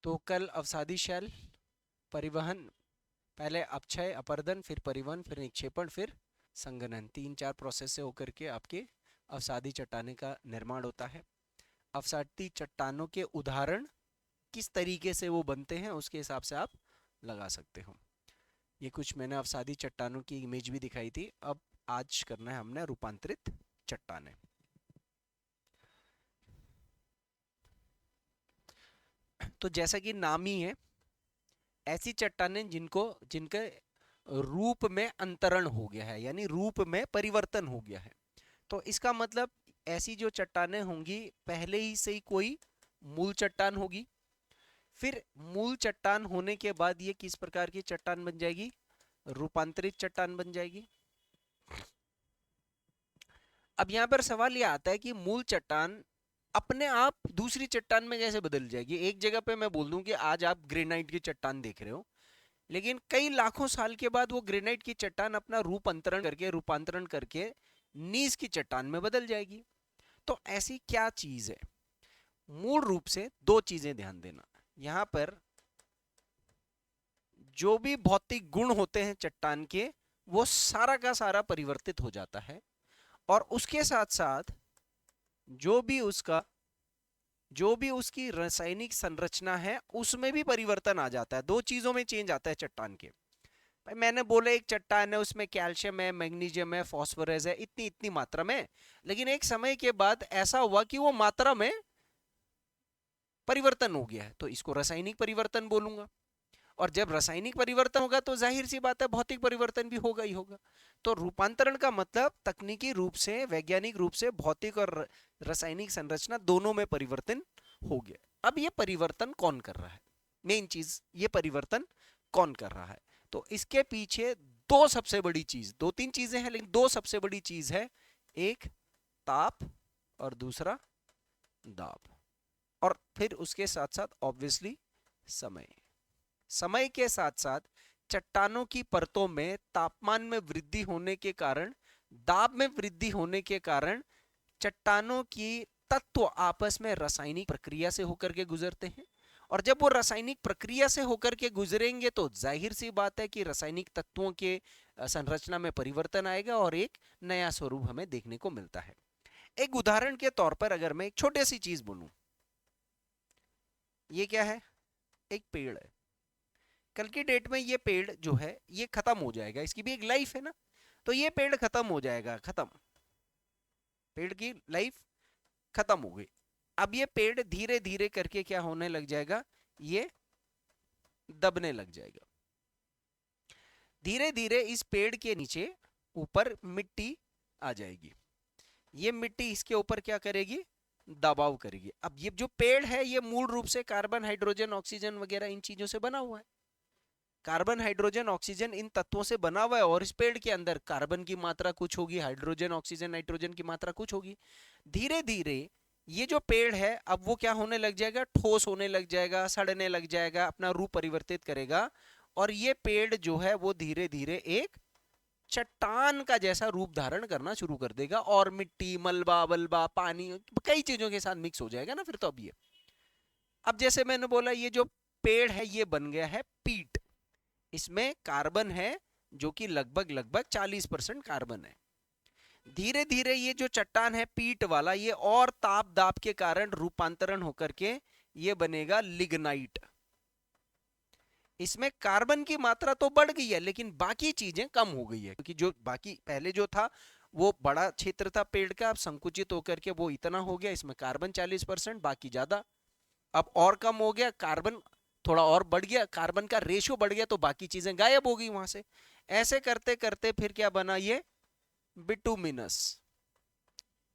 तो कल अवसादी शैल, परिवहन, पहले अपक्षय अपरदन, फिर परिवहन, फिर निक्षेपण, फिर संघनन, 3-4 प्रोसेस से होकर के आपके अवसादी चट्टाने का निर्माण होता है। अवसादी चट्टानों के उदाहरण किस तरीके से वो बनते हैं उसके हिसाब से आप लगा सकते हो। ये कुछ मैंने अवसादी चट्टानों की इमेज भी दिखाई थी। अब आज करना है हमने रूपांतरित चट्टाने। तो जैसा कि नाम ही है, ऐसी चट्टाने जिनके रूप में अंतरण हो गया है, यानी रूप में परिवर्तन हो गया है। तो इसका मतलब ऐसी जो चट्टाने होंगी पहले ही से ही कोई मूल चट्टान होगी, फिर मूल चट्टान होने के बाद ये किस प्रकार की चट्टान बन जाएगी, रूपांतरित चट्टान बन जाएगी। अब यहां पर सवाल यह आता है कि मूल चट्टान अपने आप दूसरी चट्टान में कैसे बदल जाएगी। एक जगह पे मैं बोल दूं कि आज आप ग्रेनाइट की चट्टान देख रहे हो, लेकिन कई लाखों साल के बाद वो ग्रेनाइट की चट्टान अपना रूपांतरण करके नीस की चट्टान में बदल जाएगी। तो ऐसी क्या चीज है। मूल रूप से दो चीजें ध्यान देना यहां पर। जो भी भौतिक गुण होते हैं चट्टान के, वो सारा का सारा परिवर्तित हो जाता है, और उसके साथ साथ जो भी उसका जो भी उसकी रासायनिक संरचना है उसमें भी परिवर्तन आ जाता है। दो चीजों में चेंज आता है चट्टान के। भाई मैंने बोला एक चट्टान है, उसमें कैल्शियम है, मैग्नीशियम है, फास्फोरस है, इतनी इतनी मात्रा में, लेकिन एक समय के बाद ऐसा हुआ कि वो मात्रा में परिवर्तन हो गया है, तो इसको रासायनिक परिवर्तन बोलूंगा। और जब रासायनिक परिवर्तन होगा तो जाहिर सी बात है भौतिक परिवर्तन भी होगा ही होगा। तो रूपांतरण का मतलब तकनीकी रूप से, वैज्ञानिक रूप से भौतिक और रासायनिक संरचना दोनों में परिवर्तन हो गया। अब ये परिवर्तन कौन कर रहा है, मेन चीज, ये परिवर्तन कौन कर रहा है। तो इसके पीछे दो सबसे बड़ी चीज, दो तीन चीजें हैं लेकिन दो सबसे बड़ी चीज है, एक ताप और दूसरा दाब, और फिर उसके साथ साथ ऑब्वियसली समय। समय के साथ साथ चट्टानों की परतों में तापमान में वृद्धि होने के कारण, दाब में वृद्धि होने के कारण चट्टानों की तत्व आपस में रासायनिक प्रक्रिया से होकर के गुजरते हैं। और जब वो रासायनिक प्रक्रिया से होकर के गुजरेंगे तो जाहिर सी बात है कि रासायनिक तत्वों के संरचना में परिवर्तन आएगा और एक नया स्वरूप हमें देखने को मिलता है। एक उदाहरण के तौर पर अगर मैं एक छोटी सी चीज बोलूं, ये क्या है, एक पेड़ है। कल की डेट में ये पेड़ जो है ये खत्म हो जाएगा, इसकी भी एक लाइफ है ना। तो ये पेड़ खत्म हो जाएगा, खत्म, पेड़ की लाइफ खत्म हो गई। अब ये पेड़ धीरे धीरे करके क्या होने लग जाएगा, ये दबने लग जाएगा। धीरे धीरे इस पेड़ के नीचे ऊपर मिट्टी आ जाएगी। ये मिट्टी इसके ऊपर क्या करेगी, दबाव करेगी। अब ये जो पेड़ है ये मूल रूप से कार्बन, हाइड्रोजन, ऑक्सीजन वगैरह इन चीजों से बना हुआ है। कार्बन, हाइड्रोजन, ऑक्सीजन इन तत्वों से बना हुआ है, और इस पेड़ के अंदर कार्बन की मात्रा कुछ होगी, हाइड्रोजन, ऑक्सीजन, नाइट्रोजन की मात्रा कुछ होगी। धीरे धीरे ये जो पेड़ है अब वो क्या होने लग जाएगा, ठोस होने लग जाएगा, सड़ने लग जाएगा, अपना रूप परिवर्तित करेगा, और ये पेड़ जो है वो धीरे धीरे एक चट्टान का जैसा रूप धारण करना शुरू कर देगा, और मिट्टी, मलबा, बलबा, पानी, कई चीजों के साथ मिक्स हो जाएगा ना फिर तो। अब जैसे मैंने बोला ये जो पेड़ है ये बन गया है पीट, इसमें कार्बन है जो कि लगभग लगभग 40% कार्बन है। धीरे धीरे ये जो चट्टान है पीट वाला, ये और ताप दाब के कारण रूपांतरण होकर के ये बनेगा लिग्नाइट। इसमें कार्बन की मात्रा तो बढ़ गई है लेकिन बाकी चीजें कम हो गई है, क्योंकि जो बाकी पहले जो था वो बड़ा क्षेत्र था पेड़ का, अब संकुचित होकर के वो इतना हो गया, इसमें कार्बन 40%, बाकी ज्यादा। अब और कम हो गया, कार्बन थोड़ा और बढ़ गया, कार्बन का रेशियो बढ़ गया, तो बाकी चीजें गायब हो गई वहां से। ऐसे करते करते फिर क्या बना, ये बिटुमिनस,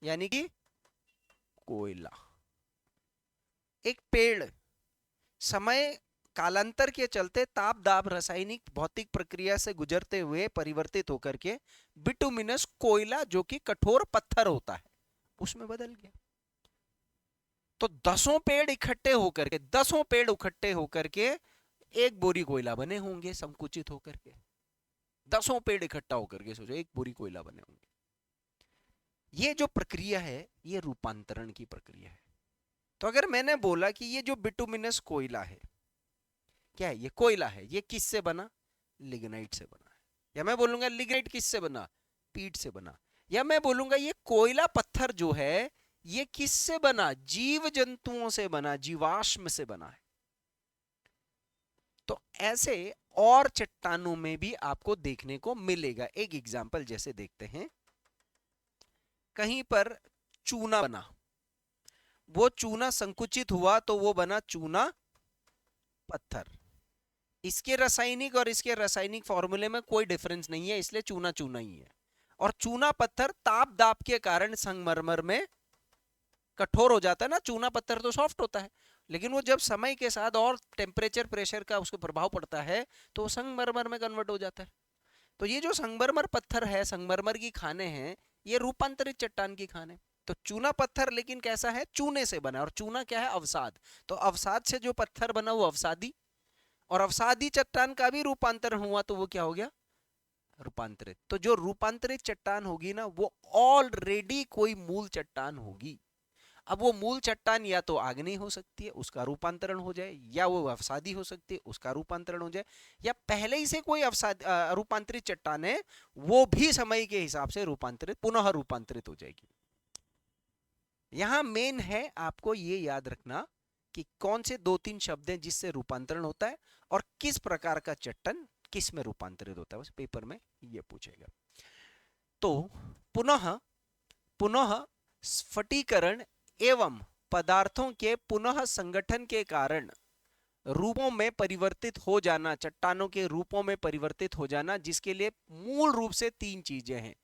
यानी कि कोयला। एक पेड़ समय कालांतर के चलते ताप दाब रासायनिक भौतिक प्रक्रिया से गुजरते हुए परिवर्तित होकर के बिटुमिनस कोयला, जो कि कठोर पत्थर होता है, उसमें बदल गया। तो दसों पेड़ इकट्ठे होकर के एक बोरी कोयला बने होंगे, संकुचित होकर के। 10 पेड़ इकट्ठा होकर के सोचो एक बोरी कोयला बने होंगे। ये जो प्रक्रिया है ये रूपांतरण की प्रक्रिया है। तो अगर मैंने बोला कि ये जो बिटुमिनस कोयला है क्या है ये? कोयला है। ये किससे बना? लिग्नाइट से बना है। या मैं बोलूंगा लिग्नाइट किससे बना? पीट से बना। या मैं बोलूंगा ये कोयला पत्थर जो है ये किससे बना? जीव जंतुओं से बना, जीवाश्म से बना है। तो ऐसे और चट्टानों में भी आपको देखने को मिलेगा। एक एग्जांपल जैसे देखते हैं, कहीं पर चूना बना, वो चूना संकुचित हुआ तो वो बना चूना पत्थर। इसके रासायनिक और इसके रासायनिक फॉर्मूले में कोई डिफरेंस नहीं है, इसलिए चूना चूना ही है। और चूना पत्थर ताप दाब के कारण संगमरमर में कठोर हो जाता है ना। चूना पत्थर तो सॉफ्ट होता है, लेकिन वो जब समय के साथ और टेम्परेचर प्रेशर का उसको प्रभाव पड़ता है तो वो संगमरमर में कन्वर्ट हो जाता है। तो ये जो संगमरमर पत्थर है, संगमरमर की खाने हैं, ये रूपांतरित चट्टान की खाने। तो चूना पत्थर लेकिन कैसा है? चूने से बना। और चूना क्या है? अवसाद। तो अवसाद से जो पत्थर बना वो अवसादी, और अवसादी चट्टान का भी रूपांतरण हुआ तो वो क्या हो गया? रूपांतरित। तो जो रूपांतरित चट्टान होगी ना वो ऑलरेडी कोई मूल चट्टान होगी। अब वो मूल चट्टान या तो आग्नेय हो सकती है, उसका रूपांतरण हो जाए, या वो अवसादी हो सकती है, उसका रूपांतरण हो जाए, या पहले ही से कोई रूपांतरित चट्टान है, वो भी समय के हिसाब से रूपांतरित, पुनः रूपांतरित हो जाएगी। यहां मेन है आपको ये याद रखना कि कौन से 2-3 शब्द हैं जिससे रूपांतरण होता है और किस प्रकार का चट्टान किस में रूपांतरित होता है। बस पेपर में ये पूछेगा। तो पुनः पुनः स्फटिकरण एवं पदार्थों के पुनः संगठन के कारण रूपों में परिवर्तित हो जाना, चट्टानों के रूपों में परिवर्तित हो जाना, जिसके लिए मूल रूप से 3 चीजें हैं: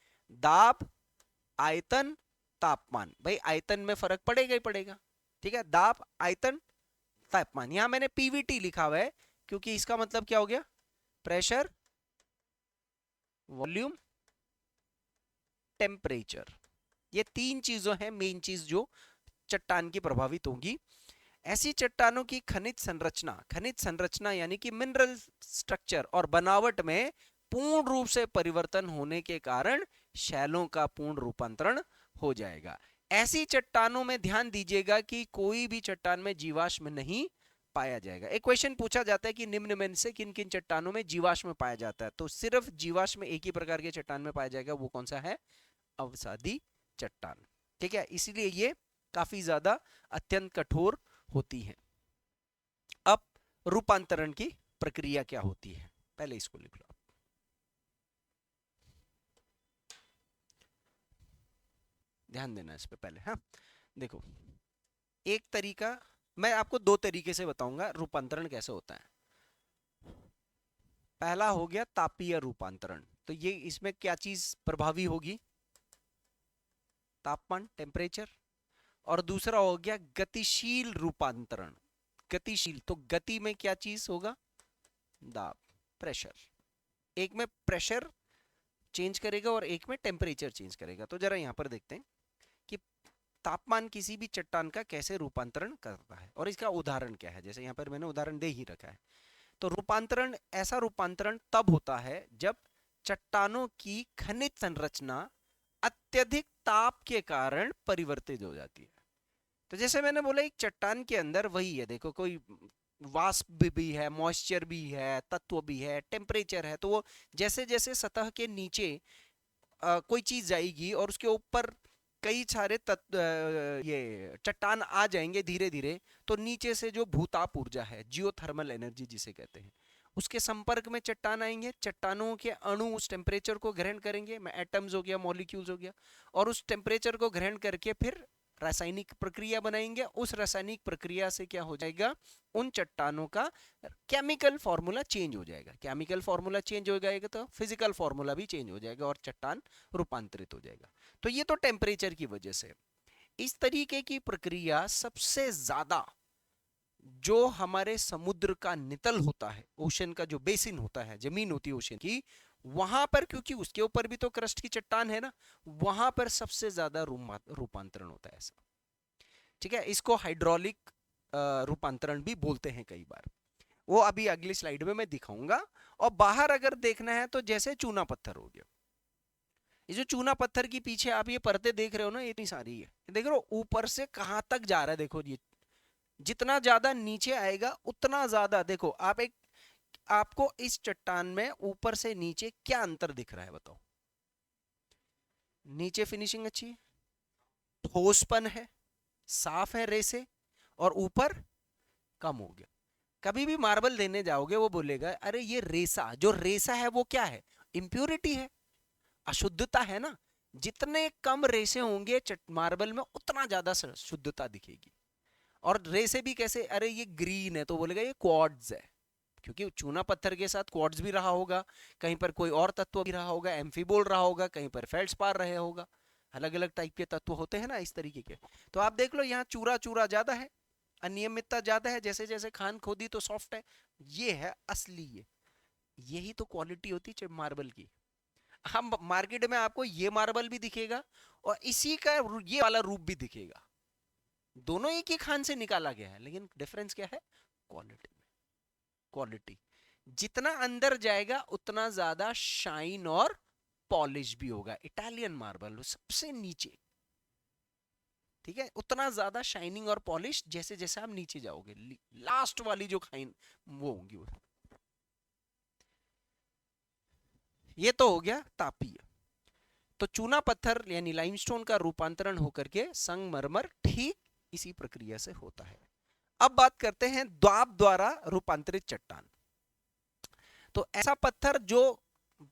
दाब, आयतन, तापमान। भाई आयतन में फर्क पड़ेगा ही पड़ेगा, ठीक है। दाब, आयतन, तापमान। यहां मैंने पीवीटी लिखा हुआ है क्योंकि इसका मतलब क्या हो गया? Pressure, volume, temperature. ये 3 चीजों हैं मेन चीज जो चट्टान की प्रभावित होगी। ऐसी चट्टानों की खनिज संरचना यानी कि मिनरल स्ट्रक्चर और बनावट में पूर्ण रूप से परिवर्तन होने के कारण शैलों का पूर्ण रूपांतरण हो जाएगा। ऐसी चट्टानों में ध्यान दीजिएगा कि कोई भी चट्टान में जीवाश्म नहीं पाया जाएगा। एक क्वेश्चन पूछा जाता है कि निम्न में से किन किन चट्टानों में जीवाश्म पाया जाता है, तो सिर्फ जीवाश्म एक ही प्रकार के चट्टान में पाया जाएगा, वो कौन सा है? अवसादी चट्टान, ठीक है। इसलिए ये काफी ज्यादा अत्यंत कठोर होती है। अब रूपांतरण की प्रक्रिया क्या होती है, पहले इसको लिख लो। ध्यान देना इस पे पहले। हाँ देखो, एक तरीका, मैं आपको 2 तरीके से बताऊंगा रूपांतरण कैसे होता है। पहला हो गया तापीय रूपांतरण। तो ये इसमें क्या चीज प्रभावी होगी? तापमान, टेम्परेचर। और दूसरा हो गया गतिशील रूपांतरण। गतिशील, तो गति में क्या चीज होगा? दाब, प्रेशर। एक में प्रेशर चेंज करेगा और एक में टेम्परेचर चेंज करेगा। तो जरा यहां पर देखते हैं कि तापमान किसी भी चट्टान का कैसे रूपांतरण करता है और इसका उदाहरण क्या है। जैसे यहां पर मैंने उदाहरण दे ही रखा है। तो रूपांतरण, ऐसा रूपांतरण तब होता है जब चट्टानों की खनिज संरचना अत्यधिक ताप के कारण परिवर्तित हो जाती है। तो जैसे मैंने बोला एक चट्टान के अंदर वही है, देखो कोई वाष्प भी है, मॉइस्चर भी है, तत्व भी है, टेम्परेचर है। तो वो जैसे जैसे सतह के नीचे कोई चीज जाएगी और उसके ऊपर कई सारे ये चट्टान आ जाएंगे धीरे धीरे, तो नीचे से जो भूताप ऊर्जा है, जियोथर्मल एनर्जी जिसे कहते हैं, उसके संपर्क में चट्टान आएंगे। चट्टानों के अणु उस टेम्परेचर को ग्रहण करेंगे, एटम्स हो गया, मॉलिक्यूल्स हो गया, और उस टेम्परेचर को ग्रहण करके फिर रासायनिक प्रक्रिया बनाएंगे। उस रासायनिक प्रक्रिया से क्या हो जाएगा? उन चट्टानों का केमिकल फॉर्मूला चेंज हो जाएगा। केमिकल फॉर्मूला चेंज हो जाएगा तो फिजिकल फॉर्मूला भी चेंज हो जाएगा और चट्टान रूपांतरित हो जाएगा। तो ये तो टेम्परेचर की वजह से। इस तरीके की प्रक्रिया सबसे ज्यादा जो हमारे समुद्र का नितल होता है, ओशन का जो बेसिन होता है, जमीन होती है ओशन की, वहां पर, क्योंकि उसके ऊपर भी तो क्रस्ट की चट्टान है ना, वहां पर सबसे ज्यादा रूपांतरण होता है ऐसा, ठीक है। इसको हाइड्रोलिक रूपांतरण भी बोलते हैं कई बार, वो अभी अगली स्लाइड में मैं दिखाऊंगा। और बाहर अगर देखना है तो जैसे चूना पत्थर हो गया, ये जो चूना पत्थर की पीछे आप ये परतें देख रहे हो ना, ये इतनी सारी है, देख रहे हो ऊपर से कहां तक जा रहा है, देखो ये जितना ज्यादा नीचे आएगा उतना ज्यादा, देखो आप एक, आपको इस चट्टान में ऊपर से नीचे क्या अंतर दिख रहा है बताओ? नीचे फिनिशिंग अच्छी है, ठोसपन है, साफ है रेसे, और ऊपर कम हो गया। कभी भी मार्बल देने जाओगे वो बोलेगा अरे ये रेसा, जो रेसा है वो क्या है? इम्प्योरिटी है, अशुद्धता है ना। जितने कम रेसे होंगे मार्बल में उतना ज्यादा शुद्धता दिखेगी। और रेसे भी कैसे? अरे ये ग्रीन है तो बोलेगा ये क्वार्ट्ज है, क्योंकि चूना पत्थर के साथ क्वार्ट्ज भी रहा होगा, कहीं पर कोई और तत्व भी रहा होगा, एम्फीबोल रहा होगा, कहीं पर फेल्ड्सपार रहे होगा। अलग अलग टाइप के तत्व होते हैं ना इस तरीके के। तो आप देख लो यहाँ चूरा चूरा ज्यादा है, अनियमितता ज्यादा है, जैसे जैसे खान खोदी तो सॉफ्ट है। ये है असली, ये यही तो क्वालिटी होती है मार्बल की। हम मार्केट में आपको ये मार्बल भी दिखेगा और इसी का ये वाला रूप भी दिखेगा, दोनों एक ही खान से निकाला गया है, लेकिन डिफरेंस क्या है? क्वालिटी में। क्वालिटी जितना अंदर जाएगा उतना ज्यादा शाइन और पॉलिश भी होगा। इटालियन मार्बल सबसे नीचे, ठीक है, उतना ज्यादा शाइनिंग और पॉलिश जैसे जैसे आप नीचे जाओगे, लास्ट वाली जो खाइन वो होंगी वो। ये तो हो गया तापीय। तो चूना पत्थर यानी लाइमस्टोन का रूपांतरण होकर के संगमरमर ठीक इसी प्रक्रिया से होता है। अब बात करते हैं दाब द्वारा रूपांतरित चट्टान। तो ऐसा पत्थर जो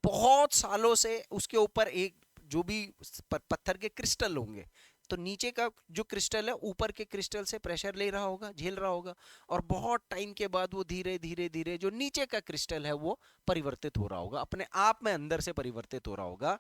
बहुत सालों से उसके ऊपर एक जो भी पत्थर के क्रिस्टल होंगे, तो नीचे का जो क्रिस्टल है ऊपर के क्रिस्टल से प्रेशर ले रहा होगा, झेल रहा होगा, और बहुत टाइम के बाद वो धीरे धीरे धीरे जो नीचे का क्रिस्टल है वो परिवर्तित हो रहा होगा, अपने आप में अंदर से परिवर्तित हो रहा होगा।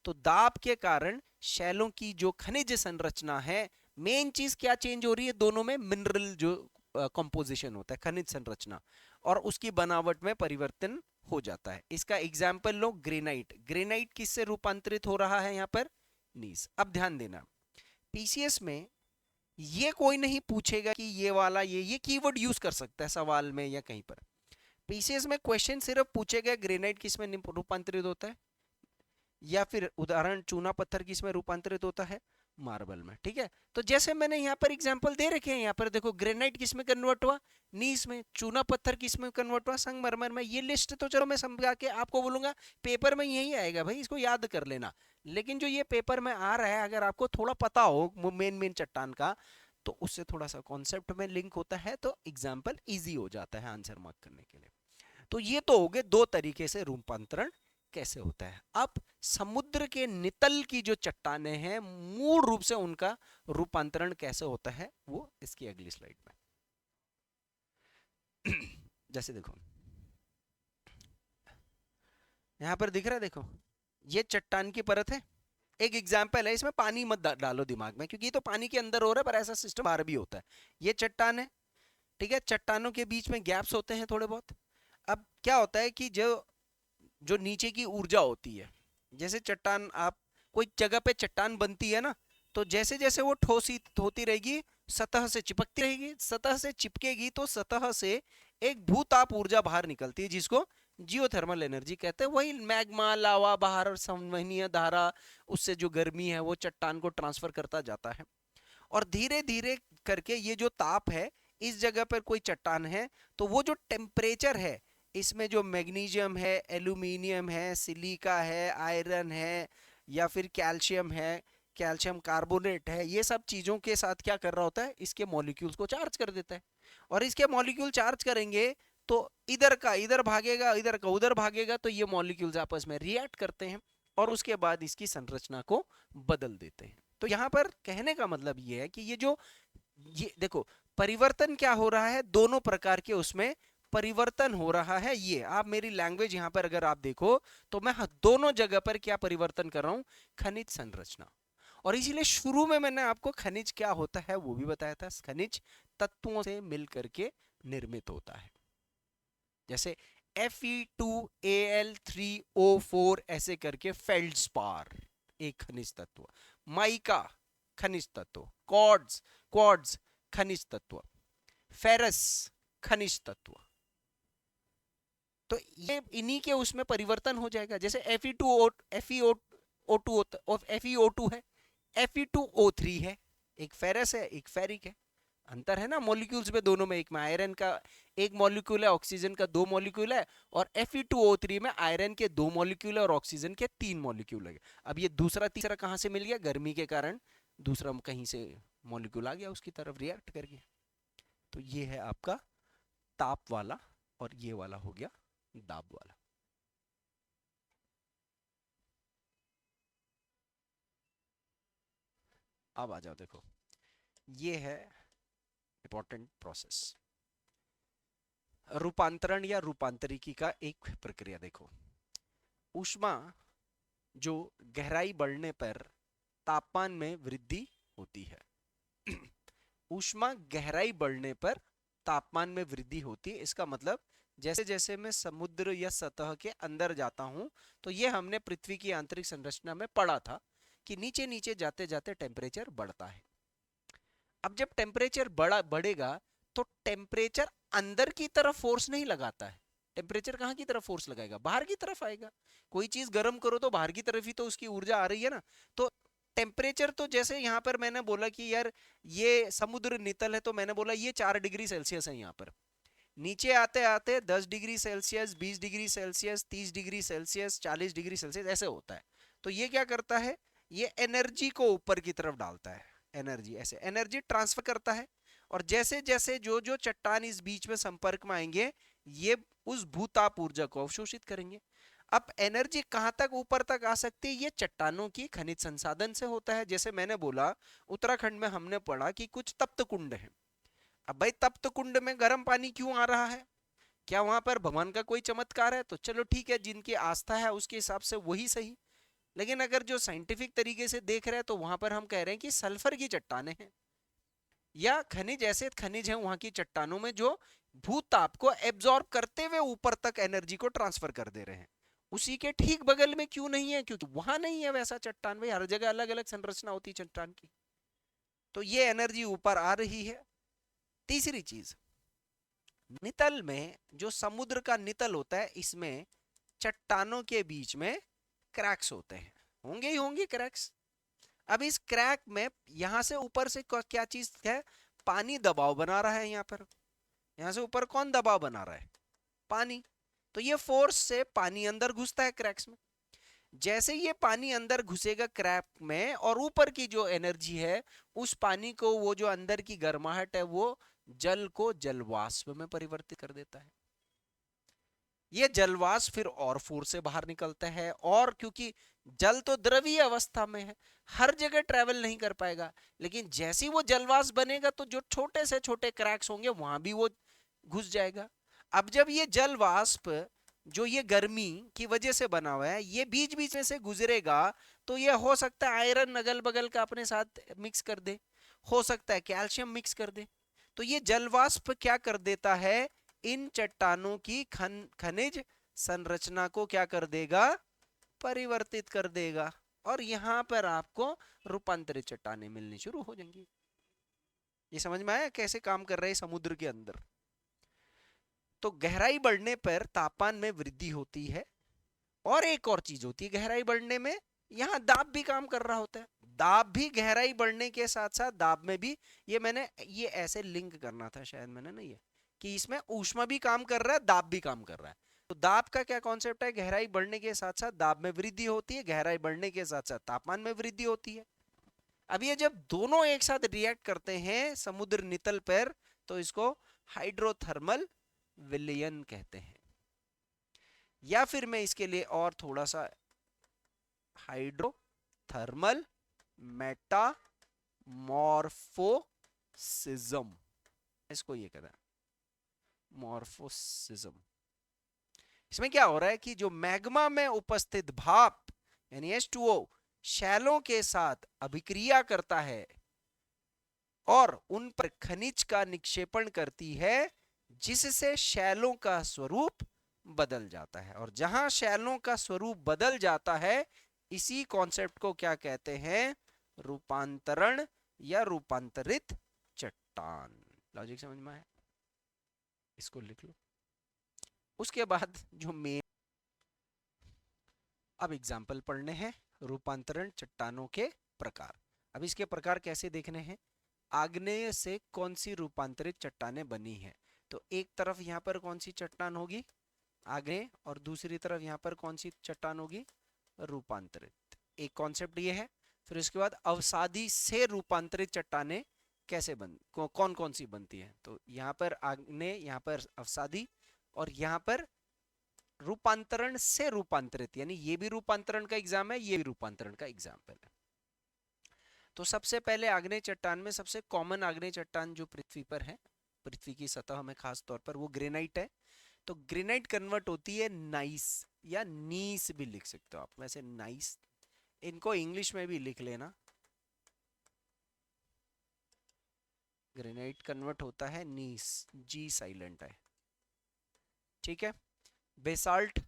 तो दाब के कारण शैलों की जो खनिज संरचना है, मेन चीज क्या चेंज हो रही है दोनों में? मिनरल जो कंपोजिशन होता है, खनिज संरचना, और उसकी बनावट में परिवर्तन हो जाता है। इसका एग्जाम्पल लो, ग्रेनाइट। ग्रेनाइट किससे रूपांतरित हो रहा है यहाँ पर? नीस। अब ध्यान देना, पीसीएस में ये कोई नहीं पूछेगा कि ये वाला ये कीवर्ड यूज कर सकता है सवाल में या कहीं पर। पीसीएस में क्वेश्चन सिर्फ पूछेगा ग्रेनाइट किस में रूपांतरित होता है, या फिर उदाहरण चूना पत्थर किस में रूपांतरित होता है? मार्बल में। ठीक है, तो जैसे मैंने यहाँ पर एग्जांपल दे रखे हैं, यहाँ पर देखो ग्रेनाइट किस में कन्वर्ट हुआ? नीस में। चूना पत्थर किस में कन्वर्ट हुआ? संगमरमर में। ये लिस्ट तो चलो मैं समझा के आपको बोलूंगा पेपर में यही आएगा भाई, इसको याद कर लेना। लेकिन जो ये पेपर में आ रहा है, अगर आपको थोड़ा पता हो मेन मेन चट्टान का, तो उससे थोड़ा सा कॉन्सेप्ट में लिंक होता है, तो एग्जाम्पल ईजी हो जाता है आंसर मार्क करने के लिए। तो ये तो हो गए दो तरीके से रूपांतरण कैसे होता है। अब समुद्र के नितल की जो चट्टानें हैं, मूल रूप से उनका रूपांतरण कैसे होता है वो इसकी अगली स्लाइड में। जैसे देखो यहां पर दिख रहा है, देखो ये चट्टान की परत है, एक एग्जाम्पल है, इसमें पानी मत डालो दिमाग में, क्योंकि ये तो पानी के अंदर हो रहा है, पर ऐसा सिस्टम बाहर भी होता है। ये चट्टान है, ठीक है, चट्टानों के बीच में गैप्स होते हैं थोड़े बहुत। अब क्या होता है कि जो जो नीचे की ऊर्जा होती है, जैसे चट्टान, आप कोई जगह पे चट्टान बनती है ना, तो जैसे जैसे वो ठोसी होती रहेगी, सतह से चिपकती रहेगी, सतह से चिपकेगी तो सतह से एक भूताप ऊर्जा बाहर निकलती है, जिसको जियोथर्मल एनर्जी कहते हैं। वही मैग्मा, लावा बाहर, संवहनीय धारा, उससे जो गर्मी है वो चट्टान को ट्रांसफर करता जाता है, और धीरे धीरे करके ये जो ताप है, इस जगह पर कोई चट्टान है तो वो जो टेम्परेचर है, इसमें जो मैग्नीशियम है, एल्यूमिनियम है, सिलिका है, आयरन है, या फिर कैल्शियम है, कैल्शियम कार्बोनेट है, ये सब चीज़ों के साथ क्या कर रहा होता है? इसके मॉलिक्यूल्स को चार्ज कर देता है। और इसके मॉलिक्यूल चार्ज करेंगे तो इधर का इधर भागेगा, इधर का उधर भागेगा, तो ये मॉलिक्यूल्स आपस में रिएक्ट करते हैं और उसके बाद इसकी संरचना को बदल देते हैं। तो यहाँ पर कहने का मतलब ये है कि ये देखो परिवर्तन क्या हो रहा है, दोनों प्रकार के उसमें परिवर्तन हो रहा है। ये आप मेरी लैंग्वेज यहाँ पर अगर आप देखो तो मैं दोनों जगह पर क्या परिवर्तन कर रहा हूँ? खनिज संरचना। और इसीलिए शुरू में मैंने आपको खनिज क्या होता है वो भी बताया था। खनिज तत्वों से मिलकर के निर्मित होता है, जैसे Fe2Al3O4 ऐसे करके फेल्ड्स्पार एक खनिज तत्व, माइका खनिज तत्व, क्वार्ट्ज खनिज तत्व, फेरस खनिज तत्व। तो ये इन्हीं के उसमें परिवर्तन हो जाएगा। जैसे FeO2 है, Fe2O3 है, एक फेरस है एक फेरिक है। अंतर है ना मॉलिक्यूल्स में, दोनों में। एक में आयरन का एक मॉलिक्यूल है, ऑक्सीजन का 2 मॉलिक्यूल है, और Fe2O3 में आयरन के 2 मॉलिक्यूल है और ऑक्सीजन के 3 मॉलिक्यूल है। अब ये दूसरा तीसरा कहां से मिल गया? गर्मी के कारण दूसरा कहीं से मॉलिक्यूल आ गया उसकी तरफ रिएक्ट करके। तो ये है आपका ताप वाला, और ये वाला हो गया दाब वाला। अब आ जाओ, देखो ये है इंपॉर्टेंट प्रोसेस, रूपांतरण या रूपांतरिकी का एक प्रक्रिया। देखो, ऊष्मा जो गहराई बढ़ने पर तापमान में वृद्धि होती है। ऊष्मा गहराई बढ़ने पर तापमान में वृद्धि होती है। इसका मतलब जैसे जैसे मैं समुद्र या सतह के अंदर जाता हूं, तो ये हमने पृथ्वी की आंतरिक संरचना में पढ़ा था कि नीचे नीचे जाते जाते टेम्परेचर बढ़ता है। अब जब टेम्परेचर बढ़ेगा तो टेम्परेचर अंदर की तरफ फोर्स नहीं लगाता है। टेम्परेचर कहाँ की तरफ फोर्स लगाएगा? बाहर की तरफ आएगा। कोई चीज गर्म करो तो बाहर की तरफ ही तो उसकी ऊर्जा आ रही है ना। तो टेम्परेचर तो जैसे यहाँ पर मैंने बोला कि यार ये समुद्र नितल है, तो मैंने बोला ये 4 डिग्री सेल्सियस है। यहाँ पर नीचे आते आते 10 degree Celsius, 20 degree Celsius, 30 degree Celsius, 40 degree Celsius ऐसे होता है। तो ये क्या करता है? ये एनर्जी को ऊपर की तरफ डालता है, एनर्जी ऐसे एनर्जी ट्रांसफर करता है। और जैसे जैसे जो जो चट्टान इस बीच में संपर्क में आएंगे, ये उस भूताप ऊर्जा को अवशोषित करेंगे। अब एनर्जी कहां तक ऊपर तक आ सकती है? ये चट्टानों की खनिज संसाधन से होता है। जैसे मैंने बोला, उत्तराखंड में हमने पढ़ा कि कुछ तप्त कुंड है। अब भाई तप्त कुंड में गर्म पानी क्यों आ रहा है? क्या वहां पर भगवान का कोई चमत्कार है? तो चलो ठीक है, जिनकी आस्था है उसके हिसाब से वही सही। लेकिन अगर जो साइंटिफिक तरीके से देख रहे हैं, तो वहां पर हम कह रहे हैं कि सल्फर की चट्टानें हैं, या खनिज, ऐसे खनिज हैं वहां की चट्टानों में जो भूताप को एब्जॉर्ब करते हुए ऊपर तक एनर्जी को ट्रांसफर कर दे रहे हैं। उसी के ठीक बगल में क्यों नहीं है? क्योंकि वहां नहीं है वैसा चट्टान। भाई हर जगह अलग अलग संरचना होती है चट्टान की, तो ये एनर्जी ऊपर आ रही है। तीसरी चीज, नितल में, जो समुद्र का नितल होता है, इसमें चट्टानों के बीच में क्रैक्स होते हैं, होंगे ही होंगे क्रैक्स। अब इस क्रैक में यहां से ऊपर से क्या चीज है? पानी दबाव बना रहा है। यहाँ पर यहां से ऊपर कौन दबाव बना रहा है? पानी। तो ये फोर्स से पानी अंदर घुसता है क्रैक्स में। जैसे ये पानी अंदर घुसेगा क्रैक में, और ऊपर की जो एनर्जी है, उस पानी को, वो जो अंदर की गर्माहट है, वो जल को जलवाष्प में परिवर्तित कर देता है। ये जलवाष्प फिर और फोर्स से बाहर निकलता है, और क्योंकि जल तो द्रवीय अवस्था में है, हर जगह ट्रेवल नहीं कर पाएगा। लेकिन जैसे ही वो जलवाष्प बनेगा, तो जो छोटे से छोटे क्रैक्स होंगे वहां भी वो घुस जाएगा। अब जब ये जलवाष्प, जो ये गर्मी की वजह से बना हुआ है, ये बीच बीच में से गुजरेगा, तो ये हो सकता है आयरन अगल बगल का अपने साथ मिक्स कर दे, हो सकता है कैल्शियम मिक्स कर दे। तो ये जलवाष्प क्या कर देता है? इन चट्टानों की खनिज संरचना को क्या कर देगा? परिवर्तित कर देगा। और यहां पर आपको रूपांतरित चट्टानें मिलनी शुरू हो जाएंगी। ये समझ में आया कैसे काम कर रहे हैं समुद्र के अंदर? तो गहराई बढ़ने पर तापमान में वृद्धि होती है। और एक और चीज होती है गहराई बढ़ने में, यहाँ दाब भी काम कर रहा होता है। दाब भी गहराई बढ़ने के साथ साथ, दाब में भी, ये मैंने ये ऐसे लिंक करना था शायद, मैंने नहीं है कि इसमें ऊष्मा भी काम कर रहा है, दाब भी काम कर रहा है। तो दाब का क्या कॉन्सेप्ट है? गहराई बढ़ने के साथ साथ दाब में वृद्धि होती है, गहराई बढ़ने के साथ साथ तापमान में वृद्धि होती है। अब ये जब दोनों एक साथ रिएक्ट करते हैं समुद्र नितल पर, तो इसको हाइड्रोथर्मल विलयन कहते हैं। या फिर मैं इसके लिए और थोड़ा सा, हाइड्रोथर्मल मेटामॉर्फोसिज्म, इसको ये कहता है मॉर्फोसिज्म। इसमें क्या हो रहा है कि जो मैग्मा में उपस्थित भाप यानी H2O शैलों के साथ अभिक्रिया करता है और उन पर खनिज का निक्षेपण करती है, जिससे शैलों का स्वरूप बदल जाता है। और जहां शैलों का स्वरूप बदल जाता है, इसी कॉन्सेप्ट को क्या कहते हैं? रूपांतरण या रूपांतरित चट्टान। लॉजिक समझ में आया? इसको लिख लो। उसके बाद जो मेन, अब एग्जाम्पल पढ़ने हैं रूपांतरण चट्टानों के प्रकार। अब इसके प्रकार कैसे देखने हैं? आग्नेय से कौन सी रूपांतरित चट्टानें बनी हैं? तो एक तरफ यहाँ पर कौन सी चट्टान होगी? आग्नेय, और दूसरी तरफ यहाँ पर कौन सी चट्टान होगी? रूपांतरित। एक कॉन्सेप्ट ये है। फिर उसके बाद अवसादी से रूपांतरित चट्टानें कैसे कौन कौन सी बनती है? तो यहाँ पर आग्नेय, यहाँ पर अवसादी, और यहाँ पर रूपांतरण से रूपांतरित, यानी ये भी रूपांतरण का एग्जाम है, ये भी रूपांतरण का एग्जाम्पल है। तो सबसे पहले आग्नेय चट्टान में सबसे कॉमन आग्नेय चट्टान जो पृथ्वी पर है, पृथ्वी की सतह में खास तौर पर, वो ग्रेनाइट है। तो ग्रेनाइट कन्वर्ट होती है नाइस, या नीस भी लिख सकते हो आप, वैसे नाइस इनको इंग्लिश में भी लिख लेना। ग्रेनाइट कन्वर्ट होता है नीस, जी साइलेंट है, ठीक है। बेसाल्ट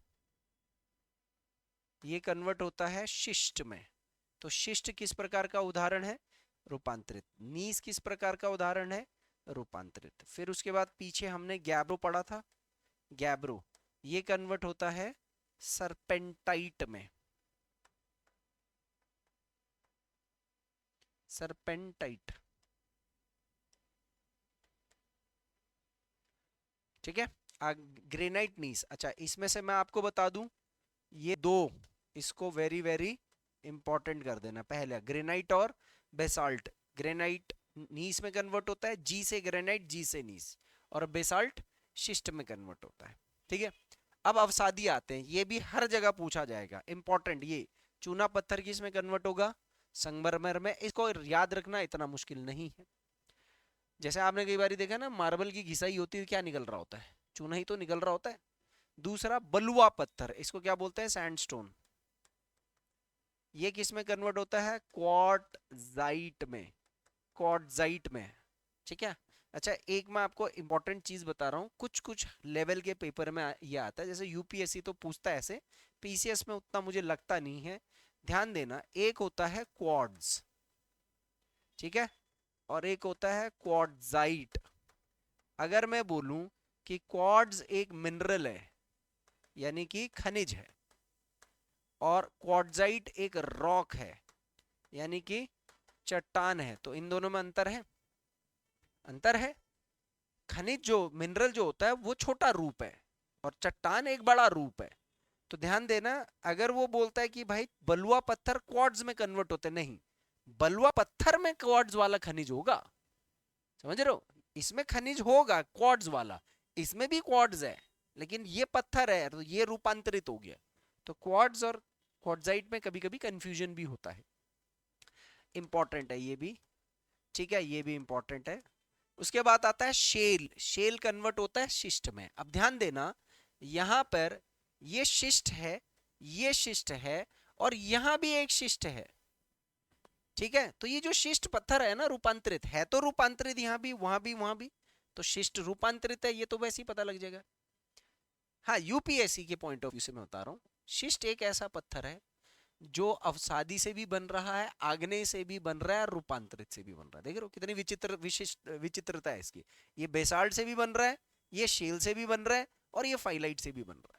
ये कन्वर्ट होता है शिस्ट में। तो शिस्ट किस प्रकार का उदाहरण है? रूपांतरित। नीस किस प्रकार का उदाहरण है? रूपांतरित। फिर उसके बाद पीछे हमने गैब्रो पढ़ा था। गैब्रो ये कन्वर्ट होता है सरपेंटाइट में। सरपेंटाइट, ठीक है। Granite gneiss. अच्छा, इसमें से मैं आपको बता दूं, ये दो, इसको वेरी वेरी इंपॉर्टेंट कर देना। पहले ग्रेनाइट और बेसाल्ट। ग्रेनाइट नीस में कन्वर्ट होता है, जी से ग्रेनाइट, जी से नीस, और बेसाल्ट शिस्ट में कन्वर्ट होता है, ठीक है। अब अवसादी आते हैं, ये भी हर जगह पूछा जाएगा, इंपॉर्टेंट। ये चूना पत्थर किस में कन्वर्ट होगा? संगमरमर में। इसको याद रखना इतना मुश्किल नहीं है। जैसे आपने कई बार देखा ना, मार्बल की घिसाई होती है, क्या निकल रहा होता है? चूना ही तो निकल रहा होता है। दूसरा बलुआ पत्थर, इसको क्या बोलते हैं? सैंडस्टोन। ये किस में कन्वर्ट होता है? क्वार्टजाइट में। क्वार्टजाइट में, ठीक है। अच्छा, एक मैं आपको इंपॉर्टेंट चीज बता रहा हूँ, कुछ कुछ लेवल के पेपर में ये आता है, जैसे यूपीएससी तो पूछता है ऐसे, पीसीएस में उतना मुझे लगता नहीं है। ध्यान देना, एक होता है क्वार्ट्ज, ठीक है, और एक होता है क्वार्टजाइट। अगर मैं बोलूं कि क्वार्ट्ज एक मिनरल है, यानी कि खनिज है, और क्वार्टजाइट एक रॉक है, यानी कि चट्टान है, तो इन दोनों में अंतर है? अंतर है। खनिज जो, मिनरल जो होता है वो छोटा रूप है, और चट्टान एक बड़ा रूप है। तो ध्यान देना, अगर वो बोलता है कि भाई बलुआ पत्थर क्वार्ट्ज में कन्वर्ट होते, नहीं, बलुआ पत्थर में क्वार्ट्ज वाला खनिज होगा, समझ रहे हो? इसमें खनिज होगा क्वार्ट्ज वाला, इसमें भी क्वार्ट्ज है, लेकिन ये पत्थर है, तो ये रूपांतरित हो गया। तो क्वार्ट्ज और क्वार्टजाइट में कभी कभी कंफ्यूजन भी होता है। इंपॉर्टेंट है ये भी, ठीक है, ये भी इंपॉर्टेंट है। उसके बाद आता है शेल। शेल कन्वर्ट होता है शिस्ट में। अब ध्यान देना, यहां पर ये शिस्ट है, ये शिस्ट है, और यहां भी एक शिस्ट है, ठीक है। तो ये जो शिस्ट पत्थर है ना, रूपांतरित है, तो रूपांतरित यहां भी, वहां भी, वहां भी, तो शिस्ट रूपांतरित है, ये तो वैसे ही पता लग जाएगा। हाँ, यूपीएससी के पॉइंट ऑफ व्यू से मैं बता रहा हूँ, शिस्ट एक ऐसा पत्थर है जो अवसादी से भी बन रहा है, आग्नेय से भी बन रहा है, और रूपांतरित से भी बन रहा है। देख रहे हो कितनी विचित्र विचित्रता है इसकी। ये बेसाल्ट से भी बन रहा है, ये शेल से भी बन रहा है, और ये फाइलाइट से भी बन रहा है।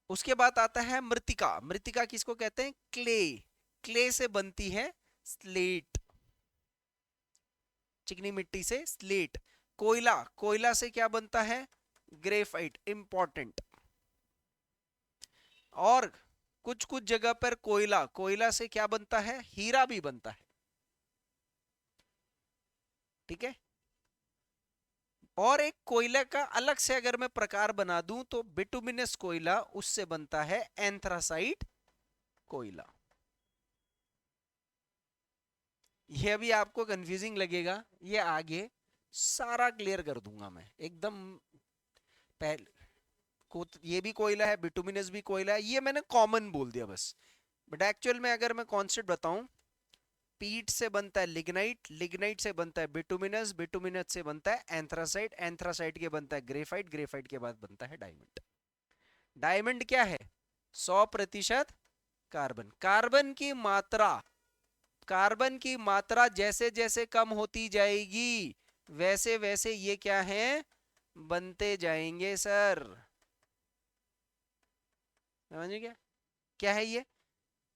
उसके बाद आता है मृतिका। मृतिका किसको कहते हैं? क्ले। क्ले से बनती है स्लेट, चिकनी मिट्टी से स्लेट। कोयला, कोयला से क्या बनता है? Graphite, important. और कुछ कुछ जगह पर कोयला, कोयला से क्या बनता है? हीरा भी बनता है, ठीक है। और एक कोयला का अलग से अगर मैं प्रकार बना दूं, तो बिटुमिनस कोयला, उससे बनता है एंथ्रासाइट कोयला। ये अभी आपको कंफ्यूजिंग लगेगा, ये आगे सारा क्लियर कर दूंगा मैं एकदम। पहले ये भी कोयला है, बिटुमिनस भी कोयला है, ये मैंने कॉमन बोल दिया बस। बट एक्चुअल में अगर मैं कॉन्सेप्ट बताऊं, पीट से बनता है लिग्नाइट, लिग्नाइट से बनता है बिटुमिनस, बिटुमिनस से बनता है एंथ्रासाइट, एंथ्रासाइट के बनता है ग्रेफाइट, ग्रेफाइट के बाद बनता है डायमंड। डायमंड क्या है? 100% कार्बन। कार्बन की मात्रा, कार्बन की मात्रा जैसे जैसे कम होती जाएगी, वैसे वैसे ये क्या है? बनते जाएंगे सर। समझिए क्या क्या है ये?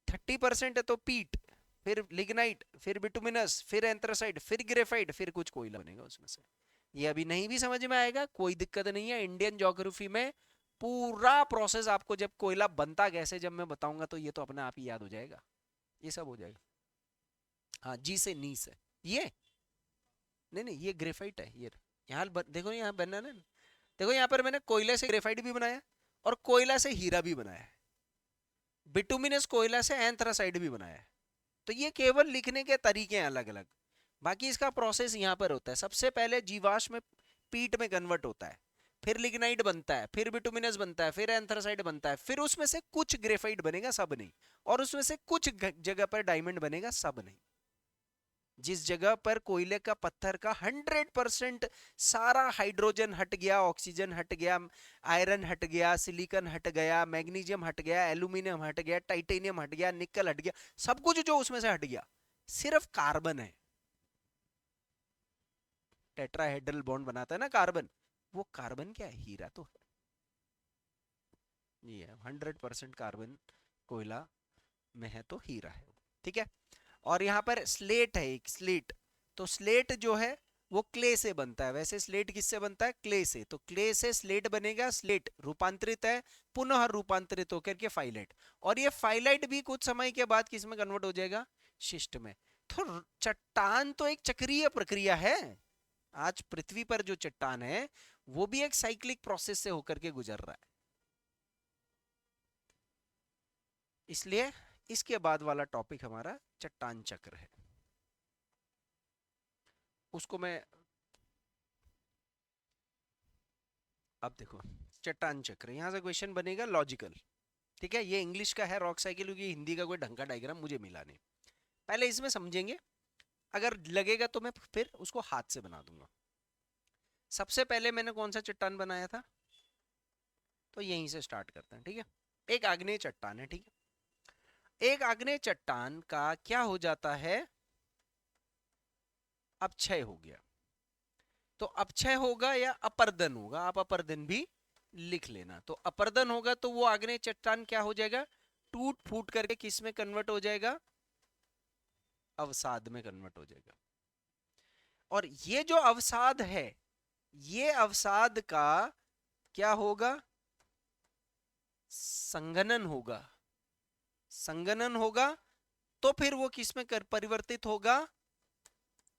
30% है तो पीट, फिर लिग्नाइट, फिर बिटुमिनस, फिर एंथ्रासाइट, फिर ग्रेफाइट, फिर कुछ कोयला बनेगा उसमें से। ये अभी नहीं भी समझ में आएगा कोई दिक्कत नहीं है, इंडियन ज्योग्राफी में पूरा प्रोसेस आपको जब कोयला बनता कैसे जब मैं बताऊंगा तो ये तो अपने आप ही याद हो जाएगा, ये सब हो जाएगा। हाँ जी से नी से, ये नहीं नहीं ये ग्रेफाइट है, ये यहाँ देखो यहाँ बनना ना, देखो यहाँ पर मैंने कोयले से ग्रेफाइट भी बनाया और कोयला से हीरा भी बनाया है, बिटुमिनस कोयला से एंथ्रासाइट भी बनाया है। तो ये केवल लिखने के तरीके हैं अलग अलग, बाकी इसका प्रोसेस यहाँ पर होता है। सबसे पहले जीवाश्म में पीट में कन्वर्ट होता है, फिर लिग्नाइट बनता है, फिर बिटुमिनस बनता है, फिर एंथ्रासाइट बनता है, फिर उसमें से कुछ ग्रेफाइट बनेगा, सब नहीं, और उसमें से कुछ जगह पर डायमंड बनेगा, सब नहीं। जिस जगह पर कोयले का पत्थर का 100% सारा हाइड्रोजन हट गया, ऑक्सीजन हट गया, आयरन हट गया, सिलिकॉन हट गया, मैग्नीशियम हट गया, एल्यूमिनियम हट गया, टाइटेनियम हट गया, निकल हट गया, सब कुछ जो उसमें से हट गया, सिर्फ कार्बन है। टेट्राहेड्रल बॉन्ड बनाता है ना कार्बन, वो कार्बन क्या है, हीरा तो है। ये 100% कार्बन कोयला में है तो हीरा है, ठीक है। और यहाँ पर स्लेट है, एक स्लेट, तो स्लेट जो है वो क्ले से बनता है। वैसे स्लेट किससे बनता है, क्ले से, तो क्ले से स्लेट बनेगा, स्लेट रूपांतरित है, पुनः रूपांतरित होकर के फाइलाइट, और ये फाइलाइट भी कुछ समय के बाद किस में कन्वर्ट हो जाएगा, शिस्ट में। तो चट्टान तो एक चक्रीय प्रक्रिया है, आज पृथ्वी पर जो चट्टान है वो भी एक साइक्लिक प्रोसेस से होकर के गुजर रहा है। इसलिए इसके बाद वाला टॉपिक हमारा चट्टान चक्र है, उसको मैं अब देखो चट्टान चक्र, यहां से क्वेश्चन बनेगा लॉजिकल, ठीक है। ये इंग्लिश का है रॉक साइकिल, क्योंकि हिंदी का कोई ढंग का डायग्राम मुझे मिला नहीं। पहले इसमें समझेंगे, अगर लगेगा तो मैं फिर उसको हाथ से बना दूंगा। सबसे पहले मैंने कौन सा चट्टान बनाया था, तो यहीं से स्टार्ट करते हैं, ठीक है। एक आग्नेय चट्टान है, ठीक है। एक आग्नेय चट्टान का क्या हो जाता है, अपक्षय हो गया। तो अपक्षय होगा या अपर्दन होगा, आप अपर्दन भी लिख लेना। तो अपर्दन होगा तो वो आग्नेय चट्टान क्या हो जाएगा, टूट फूट करके किस में कन्वर्ट हो जाएगा, अवसाद में कन्वर्ट हो जाएगा। और ये जो अवसाद है, ये अवसाद का क्या होगा, संघनन होगा, संघनन होगा, तो फिर वो किस में परिवर्तित होगा,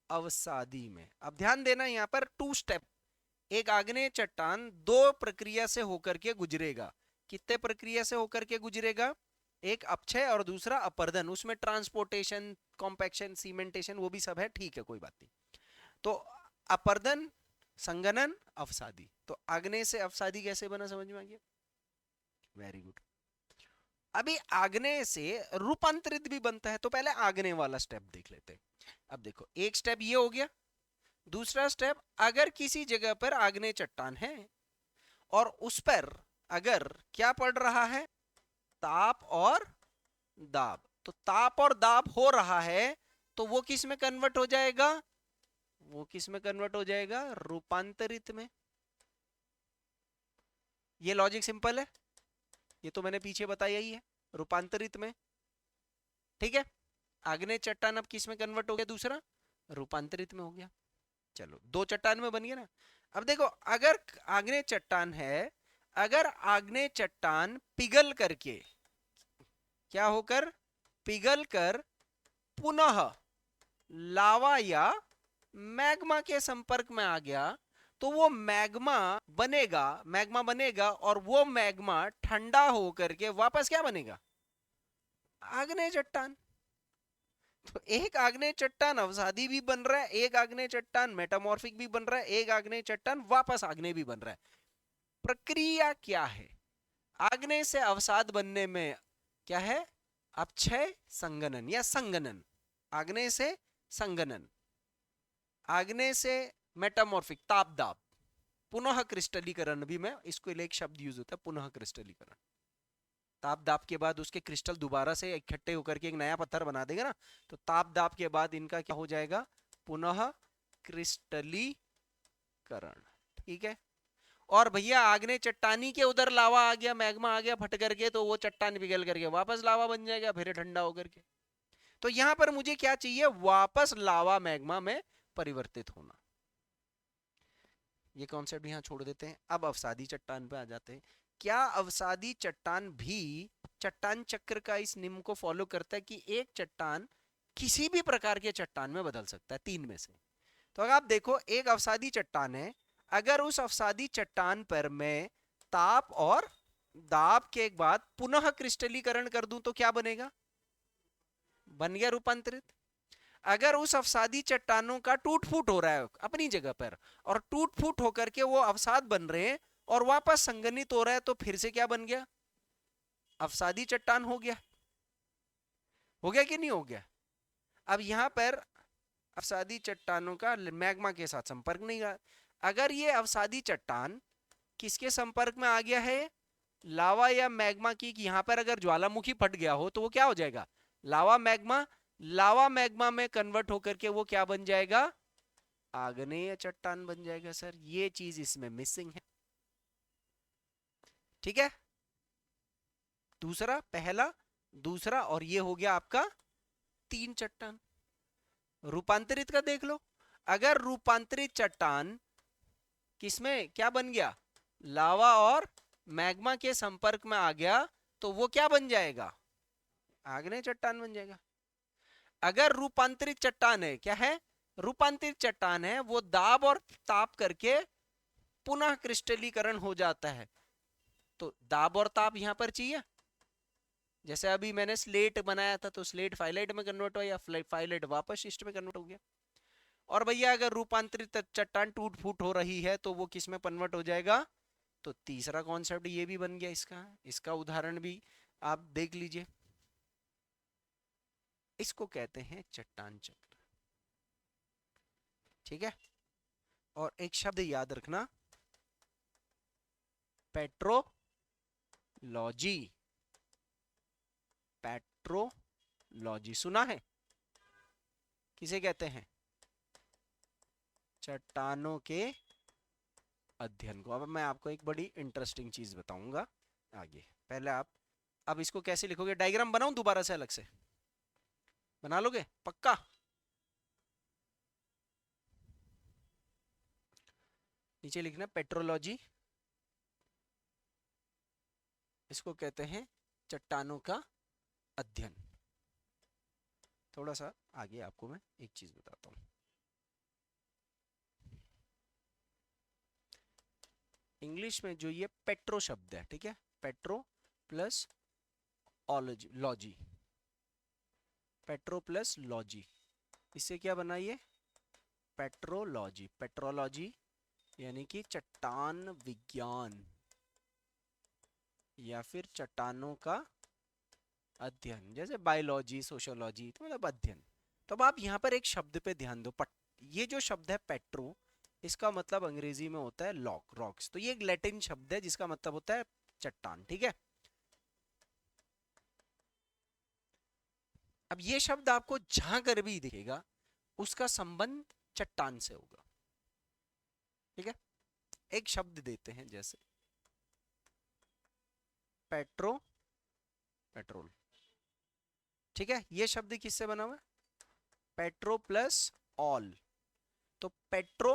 अवसादी में। अब ध्यान देना यहाँ पर 2 स्टेप, एक आग्नेय चट्टान 2 प्रक्रिया से होकर के गुजरेगा। कितने प्रक्रिया से होकर के गुजरेगा, एक अपक्षय और दूसरा अपर्दन, उसमें ट्रांसपोर्टेशन, कॉम्पैक्शन, सीमेंटेशन वो भी सब है, ठीक है, कोई बात नहीं। तो अपर्दन, संघनन, अवसादी। तो आग्नेय से अवसादी कैसे बना, समझ में आ गया, वेरी गुड। अभी आग्नेय से रूपांतरित भी बनता है, तो पहले आग्नेय वाला स्टेप देख लेते हैं। अब देखो एक स्टेप ये हो गया, दूसरा स्टेप, अगर किसी जगह पर आग्नेय चट्टान है और उस पर अगर क्या पड़ रहा है, ताप और दाब, तो ताप और दाब हो रहा है, तो वो किस में कन्वर्ट हो जाएगा, वो किस में कन्वर्ट हो जाएगा, रूपांतरित में। ये लॉजिक सिंपल है, ये तो मैंने पीछे बताया ही है, रूपांतरित में, ठीक है। आग्नेय चट्टान अब किस में कन्वर्ट हो गया, दूसरा रूपांतरित में हो गया। चलो 2 चट्टान में बन गया ना। अब देखो अगर आग्नेय चट्टान है, अगर आग्नेय चट्टान पिघल करके, क्या होकर, पिघल कर पुनः लावा या मैग्मा के संपर्क में आ गया, तो वो मैग्मा बनेगा, मैग्मा बनेगा, और वो मैग्मा ठंडा होकर के वापस क्या बनेगा, आग्नेय चट्टान। तो एक आग्नेय चट्टान अवसादी भी बन रहा है, एक आग्नेय चट्टान मेटामॉर्फिक भी बन रहा है, एक आग्नेय चट्टान वापस आग्नेय भी बन रहा है। प्रक्रिया क्या है, आग्नेय से अवसाद बनने में क्या है, अपक्षय, संघनन या संघनन, आग्नेय से संघनन, आग्नेय से मेटामॉर्फिक, ताप दाब, पुनः क्रिस्टलीकरण, भी मैं इसको एक शब्द यूज होता है, पुनः क्रिस्टलीकरण। ताप दाब के बाद उसके क्रिस्टल दोबारा से इकट्ठे होकर के एक नया पत्थर बना देगा ना, तो ताप दाब के बाद इनका क्या हो जाएगा, पुनः क्रिस्टलीकरण, ठीक है। और भैया आग्नेय चट्टानी के उधर लावा आ गया, मैग्मा आ गया फट करके, तो वो चट्टान पिघल करके वापस लावा बन जाएगा, फिर ठंडा होकर के। तो यहां पर मुझे क्या चाहिए, वापस लावा मैग्मा में परिवर्तित होना। ये कॉन्सेप्ट यहां छोड़ देते हैं। अब अवसादी चट्टान पे आ जाते हैं। क्या अवसादी चट्टान भी चट्टान चक्र का इस नियम को फॉलो करता है कि एक चट्टान किसी भी प्रकार के चट्टान में बदल सकता है, तीन में से? तो अगर आप देखो, एक अवसादी चट्टान है, अगर उस अवसादी चट्टान पर मैं ताप और दाब के बाद पुनः क्रिस्टलीकरण कर दूं तो क्या बनेगा? बन गया रूपांतरित। अगर उस अवसादी चट्टानों का टूट फूट हो रहा है अपनी जगह पर, और टूट फूट होकर के वो अवसाद बन रहे हैं और वापस संगनित हो रहा है, तो फिर से क्या बन गया? अवसादी चट्टान हो गया। हो गया कि नहीं हो गया? अब यहां पर अवसादी चट्टानों का मैग्मा के साथ संपर्क नहीं रहा। अगर ये अवसादी चट्टान किसके संपर्क में आ गया है? लावा या मैग्मा की। यहां पर अगर ज्वालामुखी फट गया हो तो वो क्या हो जाएगा? Lava magma. लावा मैग्मा में कन्वर्ट होकर के वो क्या बन जाएगा? आग्नेय चट्टान बन जाएगा। सर ये चीज इसमें मिसिंग है। ठीक है, दूसरा, पहला, दूसरा, और ये हो गया आपका तीन चट्टान। रूपांतरित का देख लो। अगर रूपांतरित चट्टान किसमें क्या बन गया? लावा और मैग्मा के संपर्क में आ गया तो वो क्या बन जाएगा? आग्नेय चट्टान बन जाएगा। अगर रूपांतरित चट्टान है, क्या है? रूपांतरित चट्टान है, वो दाब और ताप करके पुनः क्रिस्टलीकरण हो जाता है, तो दाब और ताप यहां पर चाहिए। जैसे अभी मैंने स्लेट बनाया था, तो स्लेट फाइलाइट में कन्वर्ट हुआ, या फाइलाइट वापस शिस्ट में कन्वर्ट हो गया। और भैया अगर रूपांतरित चट्टान टूट फूट हो रही है तो वो किस में कन्वर्ट हो जाएगा? तो तीसरा कॉन्सेप्ट ये भी बन गया। इसका इसका उदाहरण भी आप देख लीजिए। इसको कहते हैं चट्टान चक्र। ठीक है, और एक शब्द याद रखना, पेट्रोलॉजी। पेट्रोलॉजी सुना है? किसे कहते हैं? चट्टानों के अध्ययन को। अब मैं आपको एक बड़ी इंटरेस्टिंग चीज बताऊंगा आगे। पहले आप, अब इसको कैसे लिखोगे? डायग्राम बनाऊं दोबारा से अलग से? बना लोगे पक्का? नीचे लिखना पेट्रोलॉजी, इसको कहते हैं चट्टानों का अध्ययन। थोड़ा सा आगे आपको मैं एक चीज बताता हूं। इंग्लिश में जो ये पेट्रो शब्द है, ठीक है, petro plus ology, logy, petro plus logy, इससे क्या बनाइए? पेट्रोलॉजी। पेट्रोलॉजी यानी कि चट्टान विज्ञान या फिर चट्टानों का अध्ययन, जैसे बायोलॉजी, सोशियोलॉजी, तो मतलब अध्ययन। तो अब आप यहाँ पर एक शब्द पे ध्यान दो। ये जो शब्द है पेट्रो, इसका मतलब अंग्रेजी में होता है लॉक, रॉक्स। तो ये एक लैटिन शब्द है जिसका मतलब होता है चट्टान। ठीक है, अब ये शब्द आपको जहां कर भी दिखेगा उसका संबंध चट्टान से होगा। ठीक है, एक शब्द देते हैं जैसे पेट्रो, पेट्रोल। ठीक है, ये शब्द किससे बना हुआ है? Petro plus all. तो पेट्रो,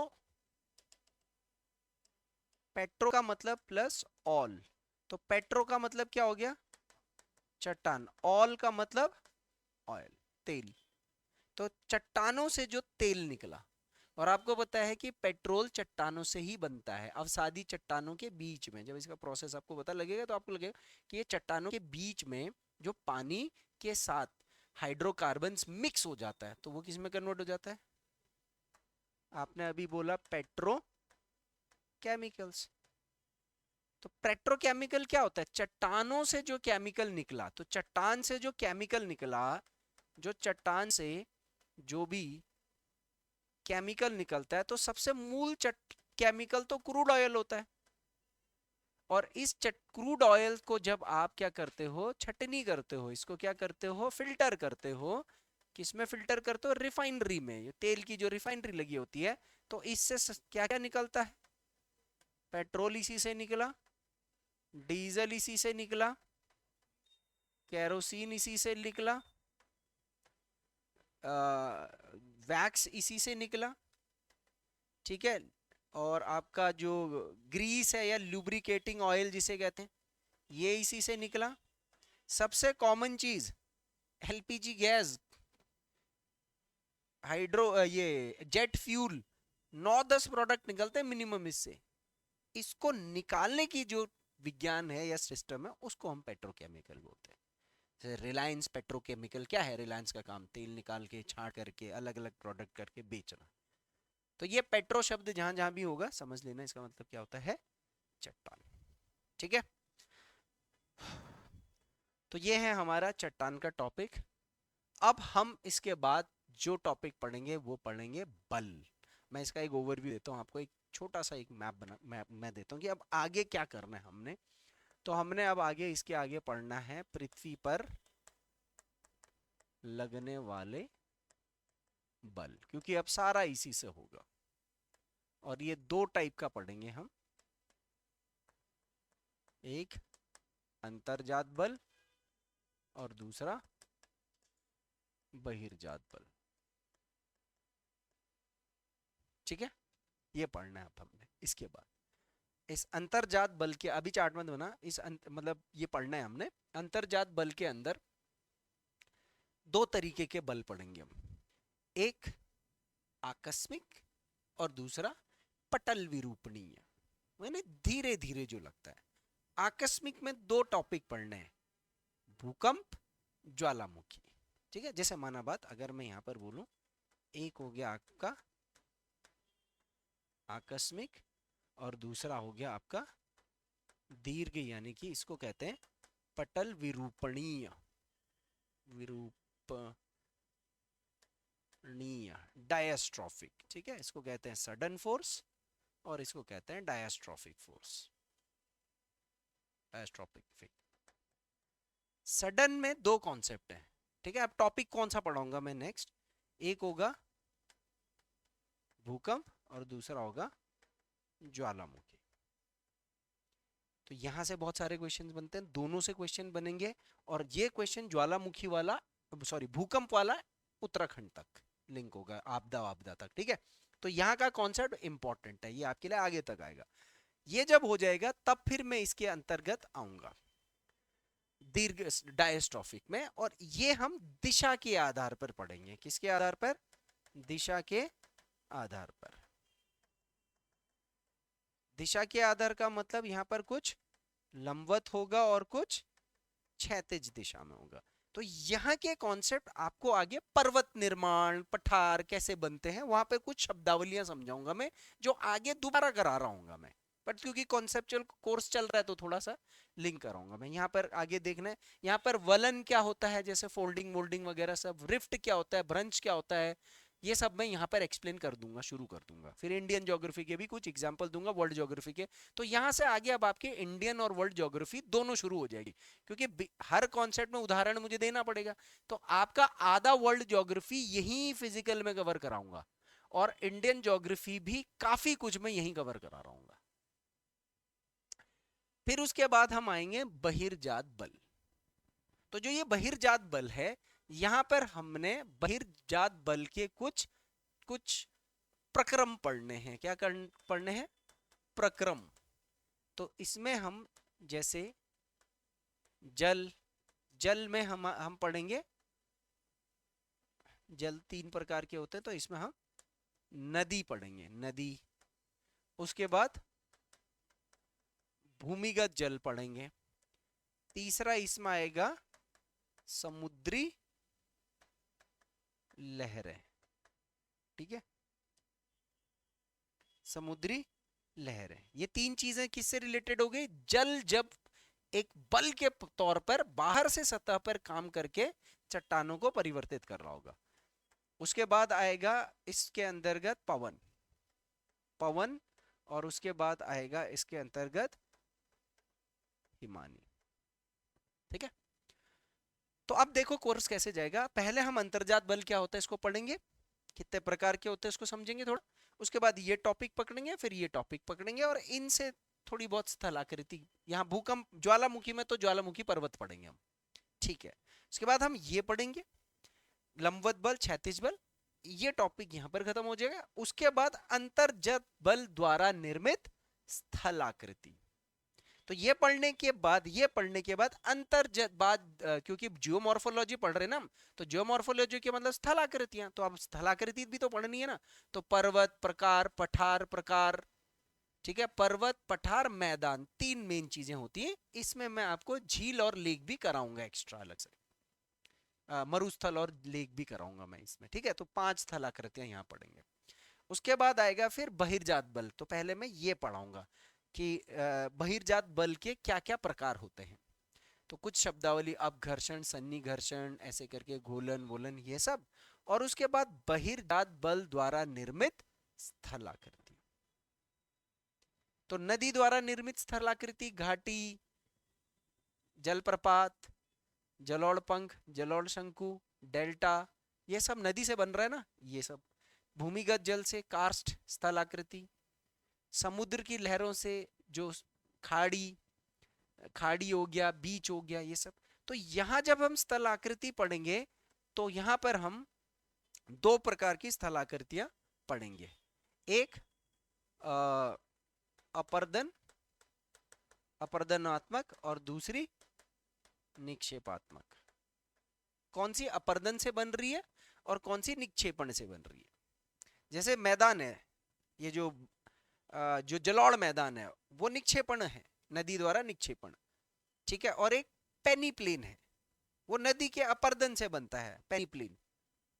पेट्रो का मतलब प्लस ऑल, तो पेट्रो का मतलब क्या हो गया? चट्टान। ऑल का मतलब ऑयल, तेल। तो चट्टानों से जो तेल निकला, और आपको पता है कि पेट्रोल चट्टानों से ही बनता है, अवसादी चट्टानों के बीच में। जब इसका प्रोसेस आपको पता लगेगा तो आपको लगेगा कि ये चट्टानों के बीच में जो पानी के साथ हाइड्रोकार्बन्स मिक्स हो जाता है, तो वो किस में कन्वर्ट हो जाता है? आपने अभी बोला पेट्रो केमिकल्स। तो पेट्रोकेमिकल क्या होता है? चट्टानों से जो केमिकल निकला। तो चट्टान से जो केमिकल निकला, जो चट्टान से जो भी केमिकल निकलता है, तो सबसे मूल केमिकल तो क्रूड ऑयल होता है। और इस क्रूड ऑयल को जब आप क्या करते हो? छटनी करते हो, इसको क्या करते हो? फिल्टर करते हो। किसमें फिल्टर करते हो? रिफाइनरी में, तेल की जो रिफाइनरी लगी होती है। तो इससे क्या क्या निकलता है? पेट्रोल इसी से निकला, डीजल इसी से निकला, केरोसिन इसी से निकला, वैक्स इसी से निकला, ठीक है। और आपका जो ग्रीस है या लुब्रिकेटिंग ऑयल जिसे कहते हैं, ये इसी से निकला। सबसे कॉमन चीज एलपीजी गैस, हाइड्रो ये जेट फ्यूल, 9-10 प्रोडक्ट निकलते हैं मिनिमम इससे। इसको निकालने की जो विज्ञान है या सिस्टम है उसको हम पेट्रोकेमिकल बोलते हैं। जैसे रिलायंस पेट्रोकेमिकल, क्या है रिलायंस का काम? तेल निकाल के छाट करके अलग अलग प्रोडक्ट करके बेचना। तो ये पेट्रो शब्द जहां जहां भी होगा समझ लेना इसका मतलब क्या होता है, चट्टान। ठीक है, तो ये है हमारा चट्टान का टॉपिक। अब हम इसके बाद जो टॉपिक पढ़ेंगे वो पढ़ेंगे बल। मैं इसका एक ओवरव्यू देता हूँ आपको, एक छोटा सा एक मैप मैं देता हूँ कि अब आगे क्या करना है हमने। तो हमने अब आगे इसके आगे पढ़ना है पृथ्वी पर लगने वाले बल, क्योंकि अब सारा इसी से होगा। और ये दो टाइप का पढ़ेंगे हम, एक अंतर्जात बल और दूसरा बहिर्जात बल। ठीक है, ये पढ़ना है अब हमने। इसके बाद इस अंतर्जात बल के, अभी चार्ट मत बना, मतलब ये पढ़ना है हमने। अंतर्जात बल के अंदर दो तरीके के बल पढ़ेंगे हम, एक आकस्मिक और दूसरा पटल विरूपणीय, मैंने धीरे धीरे जो लगता है। आकस्मिक में दो टॉपिक पढ़ने हैं, भूकंप, ज्वालामुखी। ठीक है, जैसे माना बात, अगर मैं यहां पर बोलूं, एक हो गया आपका आकस्मिक और दूसरा हो गया आपका दीर्घ, यानी कि इसको कहते हैं पटल विरूपणीय, विरूपणीय डायस्ट्रॉफिक। ठीक है, इसको कहते हैं सडन फोर्स और इसको कहते हैं डायस्ट्रॉफिक फोर्स, डायस्ट्रॉफिक। सडन में दो कॉन्सेप्ट हैं। ठीक है, अब टॉपिक कौन सा पढ़ाऊंगा मैं नेक्स्ट, एक होगा भूकंप और दूसरा होगा ज्वालामुखी। तो यहां से बहुत सारे क्वेश्चन बनते हैं, दोनों से क्वेश्चन बनेंगे। और ये क्वेश्चन ज्वालामुखी वाला, सॉरी भूकंप वाला उत्तराखंड तक लिंक होगा, आपदा आपदा तक। ठीक है, तो यहाँ का कॉन्सेप्ट इंपॉर्टेंट है, ये आपके लिए आगे तक आएगा। ये जब हो जाएगा तब फिर मैं इसके अंतर्गत आऊंगा दीर्घ डायस्ट्रॉफिक में। और ये हम दिशा के आधार पर पढ़ेंगे, किसके आधार पर? दिशा के आधार पर। दिशा के आधार का मतलब यहां पर कुछ लंबवत होगा और कुछ क्षैतिज दिशा में होगा। तो यहाँ के कॉन्सेप्ट आपको आगे पर्वत निर्माण, पठार कैसे बनते हैं, वहां पे कुछ शब्दावलियां समझाऊंगा मैं, जो आगे दोबारा करा रहा हूंगा मैं। बट क्योंकि कॉन्सेप्चुअल कोर्स चल रहा है तो थोड़ा सा लिंक कराऊंगा मैं। यहाँ पर आगे देखना है, यहाँ पर वलन क्या होता है, जैसे फोल्डिंग मोल्डिंग वगैरह सब, रिफ्ट क्या होता है, ब्रंच क्या होता है, ये सब मैं यहाँ पर एक्सप्लेन कर दूंगा, शुरू कर दूंगा। फिर इंडियन ज्योग्राफी के भी कुछ एग्जांपल दूंगा, वर्ल्ड ज्योग्राफी के। तो यहाँ से आगे अब आपके इंडियन और वर्ल्ड ज्योग्राफी दोनों शुरू हो जाएगी, क्योंकि हर कॉन्सेप्ट में उदाहरण मुझे देना पड़ेगा। तो आपका आधा वर्ल्ड ज्योग्राफी यही फिजिकल में कवर कराऊंगा, और इंडियन ज्योग्राफी भी काफी कुछ मैं यही कवर करा रहा हूँ। फिर उसके बाद हम आएंगे बहिर्जात बल। तो जो ये बहिर्जात बल है, यहां पर हमने बहिर्जात बल के कुछ कुछ प्रक्रम पढ़ने हैं। क्या पढ़ने हैं? प्रक्रम। तो इसमें हम जैसे जल, जल में हम पढ़ेंगे, जल तीन प्रकार के होते हैं, तो इसमें हम नदी पढ़ेंगे, नदी। उसके बाद भूमिगत जल पढ़ेंगे। तीसरा इसमें आएगा समुद्री लहरें। ठीक है, समुद्री लहरें। ये तीन चीजें किससे रिलेटेड हो गई? जल जब एक बल के तौर पर बाहर से सतह पर काम करके चट्टानों को परिवर्तित कर रहा होगा। उसके बाद आएगा इसके अंतर्गत पवन, पवन। और उसके बाद आएगा इसके अंतर्गत हिमानी। ठीक है, तो अब देखो कोर्स कैसे जाएगा। पहले हम अंतर्जात बल क्या होता है इसको पढ़ेंगे, कितने प्रकार के होते हैं इसको समझेंगे थोड़ा। उसके बाद ये टॉपिक पकड़ेंगे, फिर ये टॉपिक पकड़ेंगे, और इनसे थोड़ी बहुत स्थलाकृति, यहाँ भूकंप ज्वालामुखी में तो ज्वालामुखी पर्वत पढ़ेंगे हम। ठीक है, उसके बाद हम ये पढ़ेंगे, लंबवत बल, क्षैतिज बल, ये टॉपिक यहां पर खत्म हो जाएगा। उसके बाद अंतर्जत बल द्वारा निर्मित स्थलाकृति। तो ये पढ़ने के बाद अंतर्जत क्योंकि जियोमॉर्फोलॉजी पढ़ रहे ना हम, तो जियोमॉर्फोलॉजी के मतलब स्थलाकृतियां, तो अब स्थलाकृति भी तो पढ़नी है ना। तो पर्वत प्रकार, पठार प्रकार, ठीक है, पर्वत पठार मैदान, 3 मेन चीजें होती हैं इसमें। मैं आपको झील और लेक भी कराऊंगा एक्स्ट्रा अलग से, मरुस्थल और लेक भी कराऊंगा मैं इसमें, ठीक है। तो 5 स्थलाकृतियां यहाँ पढ़ेंगे। उसके बाद आएगा फिर बहिर्जात बल। तो पहले मैं ये पढ़ाऊंगा कि बहिर्जात बल के क्या क्या प्रकार होते हैं। तो कुछ शब्दावली, अपघर्षण, सन्निघर्षण, ऐसे करके घोलन वोलन ये सब। और उसके बाद बहिर्जात बल द्वारा निर्मित स्थलाकृति। तो नदी द्वारा निर्मित स्थलाकृति, घाटी, जलप्रपात, जलोढ़ पंख, जलोढ़ शंकु, डेल्टा, ये सब नदी से बन रहा है ना ये सब। भूमिगत जल से कार्स्ट स्थलाकृति, समुद्र की लहरों से जो खाड़ी, खाड़ी हो गया, बीच हो गया, ये सब। तो यहां जब हम स्थलाकृति पढ़ेंगे तो यहां पर हम 2 प्रकार की स्थलाकृतियां पढ़ेंगे। एक अपर्दन, अपर्दनात्मक, और दूसरी निक्षेपात्मक। कौन सी अपर्दन से बन रही है और कौन सी निक्षेपण से बन रही है। जैसे मैदान है, ये जो जलोढ़ मैदान है वो निक्षेपण है, नदी द्वारा निक्षेपण, ठीक है। और एक पेनीप्लेन है, वो नदी के अपर्दन से बनता है, पेनीप्लेन।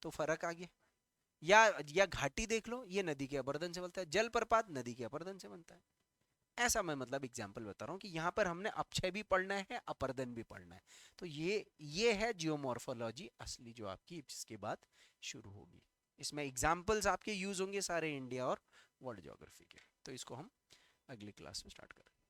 तो फर्क आ गया। या घाटी देख लो, ये नदी के अपर्दन से बनता है। जलप्रपात नदी के अपर्दन से बनता है। ऐसा मैं मतलब एग्जाम्पल बता रहा हूँ कि यहाँ पर हमने अपक्षय भी पढ़ना है, अपर्दन भी पढ़ना है। तो ये है जियोमॉर्फोलॉजी असली जो आपकी इसके बाद शुरू होगी। इसमें एग्जाम्पल्स आपके यूज होंगे सारे इंडिया और वर्ल्ड ज्योग्राफी के। तो इसको हम अगली क्लास में स्टार्ट करेंगे।